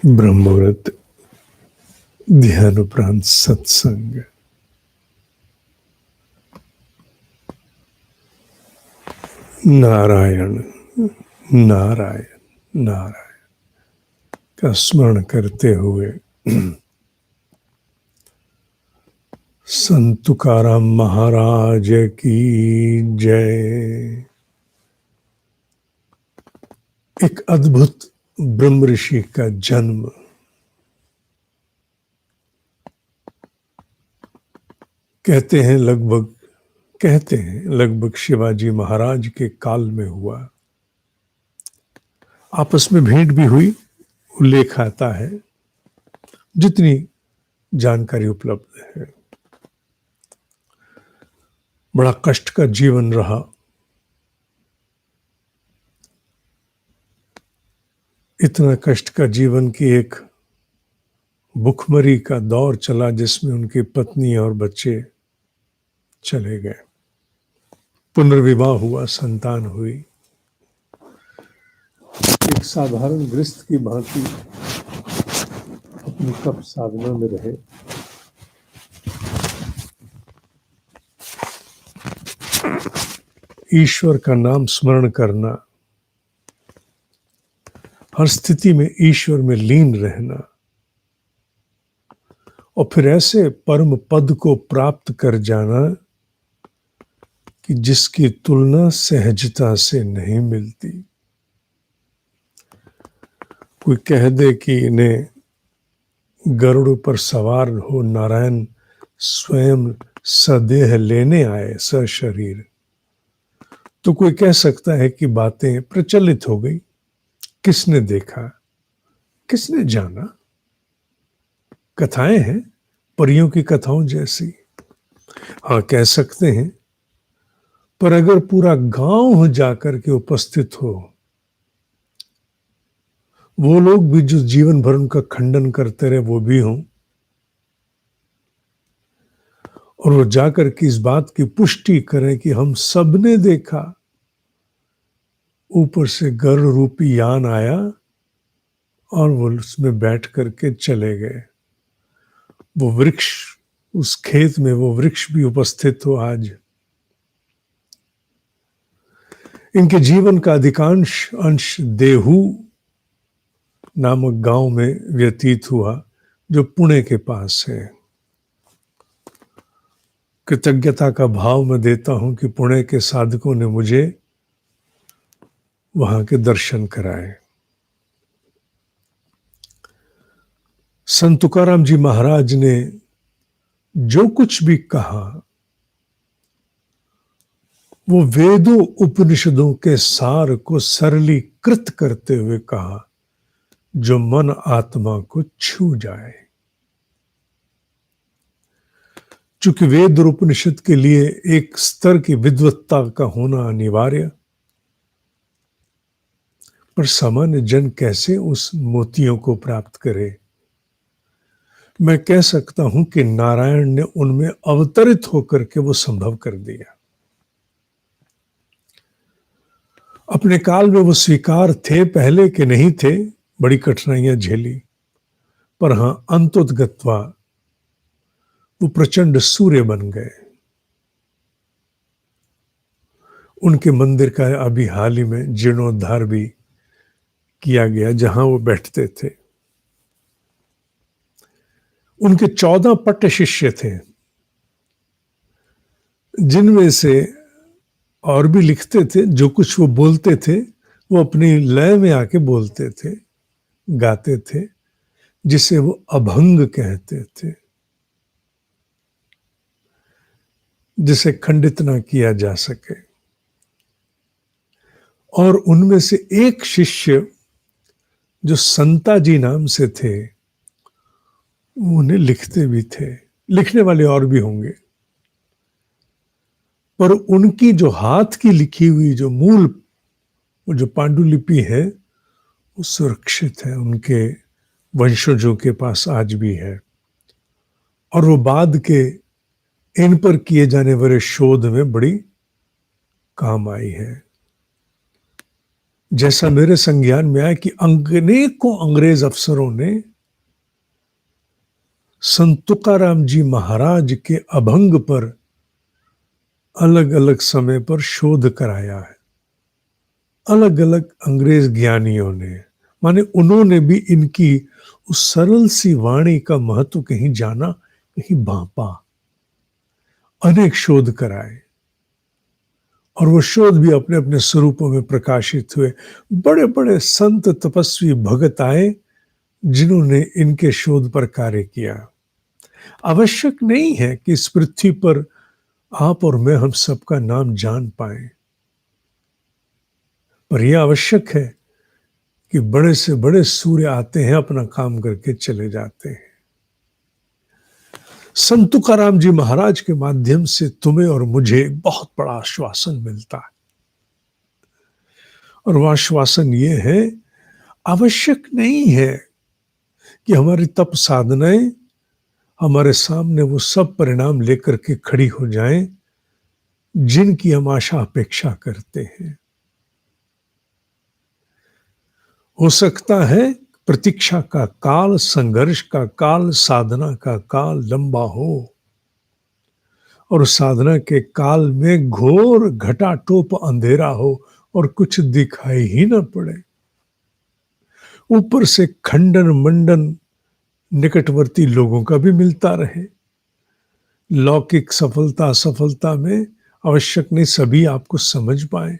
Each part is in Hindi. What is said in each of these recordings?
ब्रह्मव्रत ध्यान उपरांत सत्संग। नारायण नारायण नारायण का स्मरण करते हुए संत तुकाराम महाराज की जय। एक अद्भुत ब्रह्म ऋषि का जन्म कहते हैं लगभग शिवाजी महाराज के काल में हुआ। आपस में भेंट भी हुई, उल्लेख आता है, जितनी जानकारी उपलब्ध है। बड़ा कष्ट का जीवन रहा। इतना कष्ट का जीवन कि एक भुखमरी का दौर चला जिसमें उनकी पत्नी और बच्चे चले गए। पुनर्विवाह हुआ, संतान हुई। एक साधारण गृहस्थ की भांति अपनी तप साधना में रहे। ईश्वर का नाम स्मरण करना, हर स्थिति में ईश्वर में लीन रहना और फिर ऐसे परम पद को प्राप्त कर जाना कि जिसकी तुलना सहजता से नहीं मिलती। कोई कह दे कि इन्हें गरुड़ पर सवार हो नारायण स्वयं सदेह लेने आए सशरीर, तो कोई कह सकता है कि बातें प्रचलित हो गई। किसने देखा, किसने जाना? कथाएं हैं, परियों की कथाओं जैसी। हाँ, कह सकते हैं, पर अगर पूरा गांव जाकर के उपस्थित हो, वो लोग भी जो जीवन भर उनका खंडन करते रहे वो भी हों, और वो जाकर के इस बात की पुष्टि करें कि हम सबने देखा, ऊपर से गरुड़ रूपी यान आया और वो उसमें बैठ करके चले गए। वो वृक्ष, उस खेत में वो वृक्ष भी उपस्थित हो आज। इनके जीवन का अधिकांश अंश देहू नामक गांव में व्यतीत हुआ, जो पुणे के पास है। कृतज्ञता का भाव मैं देता हूं कि पुणे के साधकों ने मुझे वहां के दर्शन कराए। संत तुकाराम जी महाराज ने जो कुछ भी कहा वो वेदों उपनिषदों के सार को सरलीकृत करते हुए कहा, जो मन आत्मा को छू जाए। चूंकि वेद और उपनिषद के लिए एक स्तर की विद्वत्ता का होना अनिवार्य, पर सामान्य जन कैसे उस मोतियों को प्राप्त करे? मैं कह सकता हूं कि नारायण ने उनमें अवतरित होकर के वो संभव कर दिया। अपने काल में वो स्वीकार थे पहले के नहीं थे, बड़ी कठिनाइयां झेली, पर हां, अंतोतगत्वा वो प्रचंड सूर्य बन गए। उनके मंदिर का अभी हाल ही में जीर्णोद्धार भी किया गया, जहां वो बैठते थे। उनके 14 पट्ट शिष्य थे, जिनमें से और भी लिखते थे। जो कुछ वो बोलते थे वो अपनी लय में आके बोलते थे, गाते थे, जिसे वो अभंग कहते थे, जिसे खंडित ना किया जा सके। और उनमें से एक शिष्य जो संता जी नाम से थे, उन्हें लिखते भी थे। लिखने वाले और भी होंगे, पर उनकी जो हाथ की लिखी हुई जो मूल वो जो पांडुलिपि है वो सुरक्षित है, उनके वंशजों के पास आज भी है। और वो बाद के इन पर किए जाने वाले शोध में बड़ी काम आई है। जैसा मेरे संज्ञान में आया कि अनेकों अंग्रेज अफसरों ने संत तुकाराम जी महाराज के अभंग पर अलग अलग समय पर शोध कराया है। अलग अलग अंग्रेज ज्ञानियों ने, माने उन्होंने भी इनकी उस सरल सी वाणी का महत्व कहीं जाना, कहीं भांपा, अनेक शोध कराए और वो शोध भी अपने अपने स्वरूपों में प्रकाशित हुए। बड़े बड़े संत तपस्वी भगत आए जिन्होंने इनके शोध पर कार्य किया। आवश्यक नहीं है कि इस पृथ्वी पर आप और मैं हम सबका नाम जान पाए, पर यह आवश्यक है कि बड़े से बड़े सूर्य आते हैं, अपना काम करके चले जाते हैं। संत तुकाराम जी महाराज के माध्यम से तुम्हें और मुझे एक बहुत बड़ा आश्वासन मिलता है, और वह आश्वासन ये है, आवश्यक नहीं है कि हमारी तप साधनाएं हमारे सामने वो सब परिणाम लेकर के खड़ी हो जाएं जिनकी हम आशा अपेक्षा करते हैं। हो सकता है प्रतीक्षा का काल, संघर्ष का काल, साधना का काल लंबा हो और साधना के काल में घोर घटाटोप अंधेरा हो और कुछ दिखाई ही ना पड़े। ऊपर से खंडन मंडन निकटवर्ती लोगों का भी मिलता रहे। लौकिक सफलता असफलता में आवश्यक नहीं सभी आपको समझ पाए।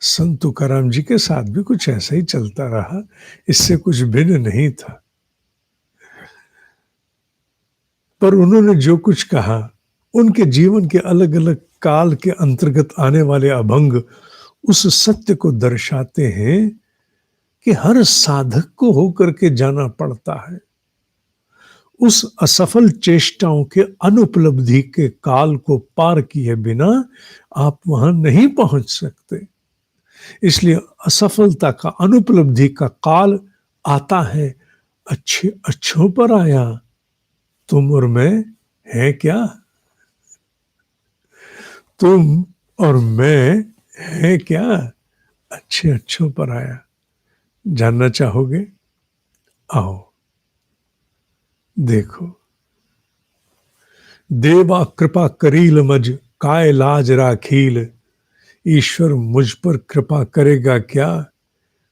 संत तुकाराम जी के साथ भी कुछ ऐसा ही चलता रहा, इससे कुछ भिन्न नहीं था। पर उन्होंने जो कुछ कहा, उनके जीवन के अलग अलग काल के अंतर्गत आने वाले अभंग उस सत्य को दर्शाते हैं कि हर साधक को होकर के जाना पड़ता है। उस असफल चेष्टाओं के अनुपलब्धि के काल को पार किए बिना आप वहां नहीं पहुंच सकते। इसलिए असफलता का, अनुपलब्धि का काल आता है। अच्छे अच्छों पर आया, तुम और मैं है क्या? तुम और मैं है क्या? अच्छे अच्छों पर आया। जानना चाहोगे? आओ देखो। देवा कृपा करील मज, काय लाज राखील। ईश्वर मुझ पर कृपा करेगा क्या,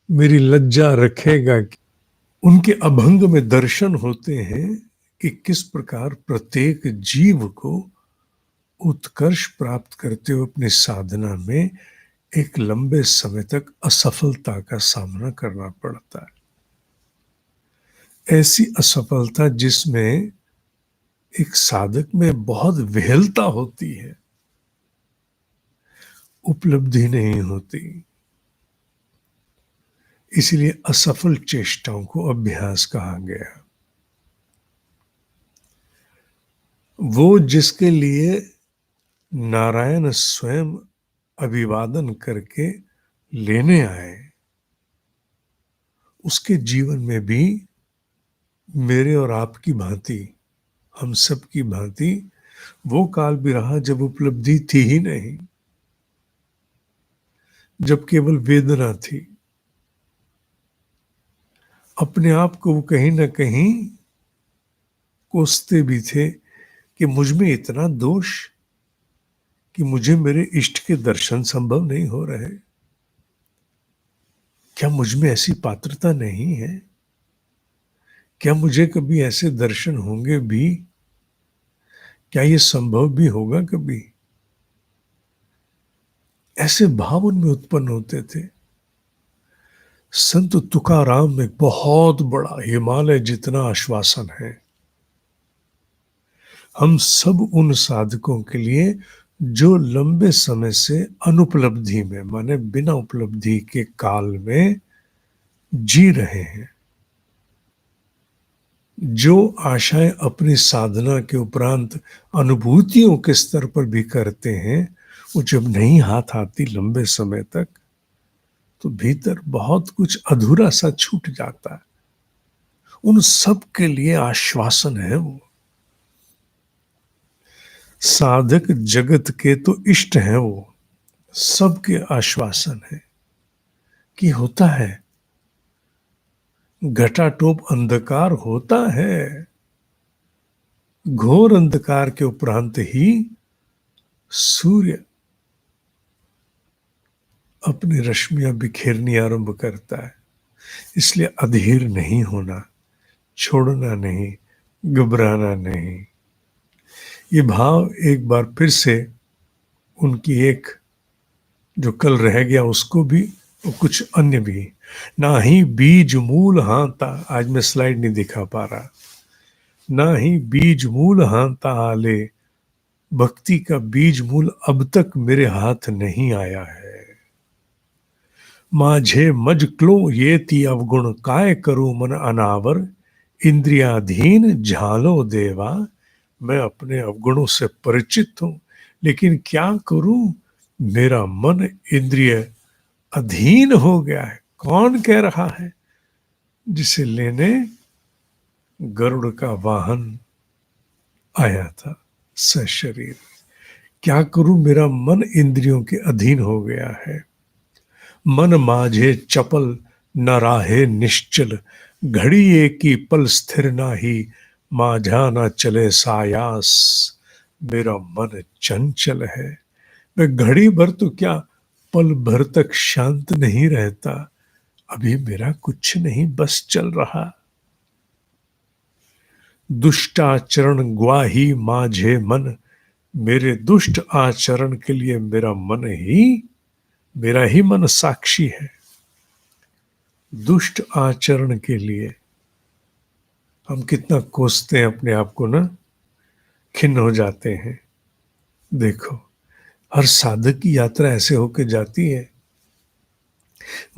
मेरी लज्जा रखेगा। उनके अभंग में दर्शन होते हैं कि किस प्रकार प्रत्येक जीव को उत्कर्ष प्राप्त करते हुए अपनी साधना में एक लंबे समय तक असफलता का सामना करना पड़ता है। ऐसी असफलता जिसमें एक साधक में बहुत विहलता होती है, उपलब्धि नहीं होती। इसलिए असफल चेष्टाओं को अभ्यास कहा गया। वो जिसके लिए नारायण स्वयं अभिवादन करके लेने आए, उसके जीवन में भी मेरे और आपकी भांति, हम सब की भांति वो काल भी रहा जब उपलब्धि थी ही नहीं, जब केवल वेदना थी। अपने आप को वो कहीं ना कहीं कोसते भी थे कि मुझ में इतना दोष कि मुझे मेरे इष्ट के दर्शन संभव नहीं हो रहे। क्या मुझ में ऐसी पात्रता नहीं है? क्या मुझे कभी ऐसे दर्शन होंगे भी? क्या ये संभव भी होगा कभी? ऐसे भाव उनमें उत्पन्न होते थे। संत तुकाराम में बहुत बड़ा हिमालय जितना आश्वासन है हम सब उन साधकों के लिए जो लंबे समय से अनुपलब्धि में, माने बिना उपलब्धि के काल में जी रहे हैं। जो आशाएं अपनी साधना के उपरांत अनुभूतियों के स्तर पर भी करते हैं, वो जब नहीं हाथ आती लंबे समय तक, तो भीतर बहुत कुछ अधूरा सा छूट जाता है। उन सब के लिए आश्वासन है वो। साधक जगत के तो इष्ट हैं, वो सबके आश्वासन है। कि होता है, घटाटोप अंधकार होता है, घोर अंधकार के उपरांत ही सूर्य अपनी रश्मियां बिखेरनी आरंभ करता है। इसलिए अधीर नहीं होना, छोड़ना नहीं, घबराना नहीं। ये भाव एक बार फिर से उनकी एक जो कल रह गया उसको भी और कुछ अन्य भी। ना ही बीज मूल हांता, आज मैं स्लाइड नहीं दिखा पा रहा, ना ही बीज मूल हांता आले, भक्ति का बीज मूल अब तक मेरे हाथ नहीं आया है। माझे मज क्लो ये ती अवगुण काय करूं मन अनावर, इंद्रियाधीन झालो देवा। मैं अपने अवगुणों से परिचित हूं, लेकिन क्या करूं, मेरा मन इंद्रिय अधीन हो गया है। कौन कह रहा है? जिसे लेने गरुड़ का वाहन आया था सशरीर। क्या करूं, मेरा मन इंद्रियों के अधीन हो गया है। मन माझे चपल न राहे निश्चल, घड़ी एक की पल स्थिर नाही, माझा न चले सायास। मेरा मन चंचल है, मैं घड़ी भर तो क्या, पल भर तक शांत नहीं रहता। अभी मेरा कुछ नहीं बस चल रहा। दुष्टाचरण ग्वाही माझे मन, मेरे दुष्ट आचरण के लिए मेरा ही मन साक्षी है। दुष्ट आचरण के लिए हम कितना कोसते हैं अपने आप को ना, खिन्न हो जाते हैं। देखो, हर साधक की यात्रा ऐसे होके जाती है।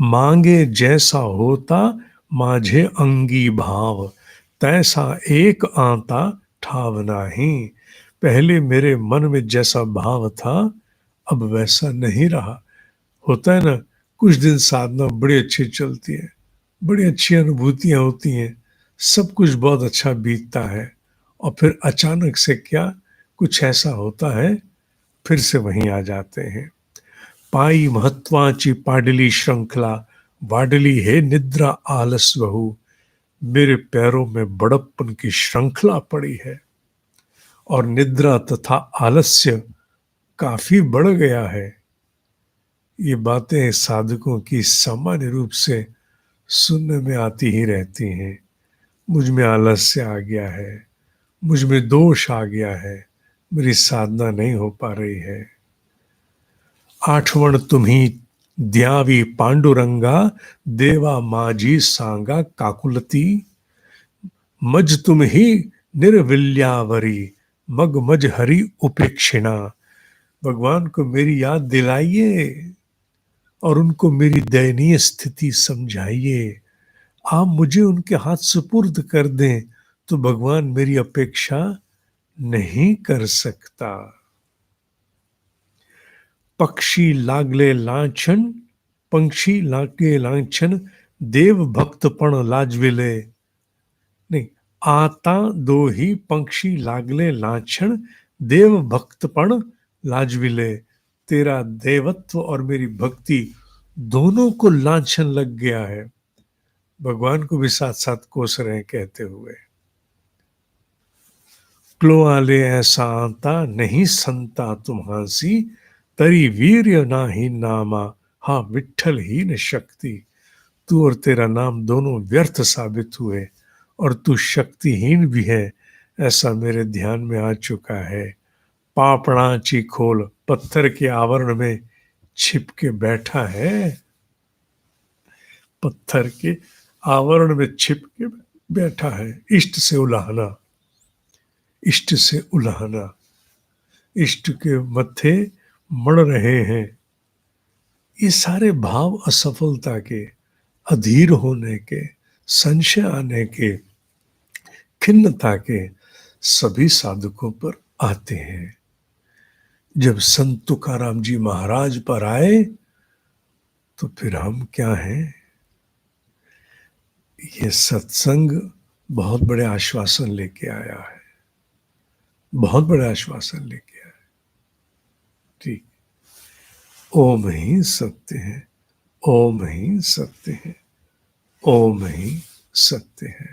मांगे जैसा होता माझे अंगी भाव, तैसा एक आंता ठाव नाही। पहले मेरे मन में जैसा भाव था, अब वैसा नहीं रहा। होता है ना, कुछ दिन साधना बड़ी अच्छी चलती है, बड़ी अच्छी अनुभूतियां होती हैं, सब कुछ बहुत अच्छा बीतता है, और फिर अचानक से क्या कुछ ऐसा होता है, फिर से वहीं आ जाते हैं। पाई महत्वाची पाडली श्रृंखला, वाडली है निद्रा आलस बहु। मेरे पैरों में बड़प्पन की श्रृंखला पड़ी है, और निद्रा तथा आलस्य काफी बढ़ गया है। ये बातें साधकों की सामान्य रूप से सुनने में आती ही रहती हैं। मुझ में आलस्य आ गया है, मुझ में दोष आ गया है, मेरी साधना नहीं हो पा रही है। आठवण तुम्ही द्यावी पांडुरंगा, देवा माजी सांगा काकुलती। मज तुम ही निर्विल्यावरी, मग मज हरि उपेक्षिणा। भगवान को मेरी याद दिलाइए और उनको मेरी दयनीय स्थिति समझाइए। आप मुझे उनके हाथ सुपुर्द कर दें तो भगवान मेरी अपेक्षा नहीं कर सकता। पक्षी लागले लांछन, पंक्षी लागे लांछन, देव भक्तपण लाजविले। नहीं, आता दो ही पंक्षी लागले लांछन, देव भक्तपण लाजविले। तेरा देवत्व और मेरी भक्ति दोनों को लांछन लग गया है। भगवान को भी साथ साथ कोस रहे हैं कहते हुए। क्लो आले ऐसा आता नहीं संता तुम्हासी, तरी वीर्य ना ही नामा, हाँ विठल ही न शक्ति। तू और तेरा नाम दोनों व्यर्थ साबित हुए, और तू शक्तिहीन भी है, ऐसा मेरे ध्यान में आ चुका है। पापड़ाची खोल, पत्थर के आवरण में छिप के बैठा है। पत्थर के आवरण में छिप के बैठा है। इष्ट से उलाहना, इष्ट से उलाहना, इष्ट के मत्थे मड़ रहे हैं। ये सारे भाव असफलता के, अधीर होने के, संशय आने के, खिन्नता के सभी साधकों पर आते हैं। जब संत तुकाराम जी महाराज पर आए तो फिर हम क्या हैं? ये सत्संग बहुत बड़े आश्वासन लेके आया है, बहुत बड़े आश्वासन लेके आया है। ठीक, ओम ही सत्य है, ओम ही सत्य है, ओम ही सत्य है।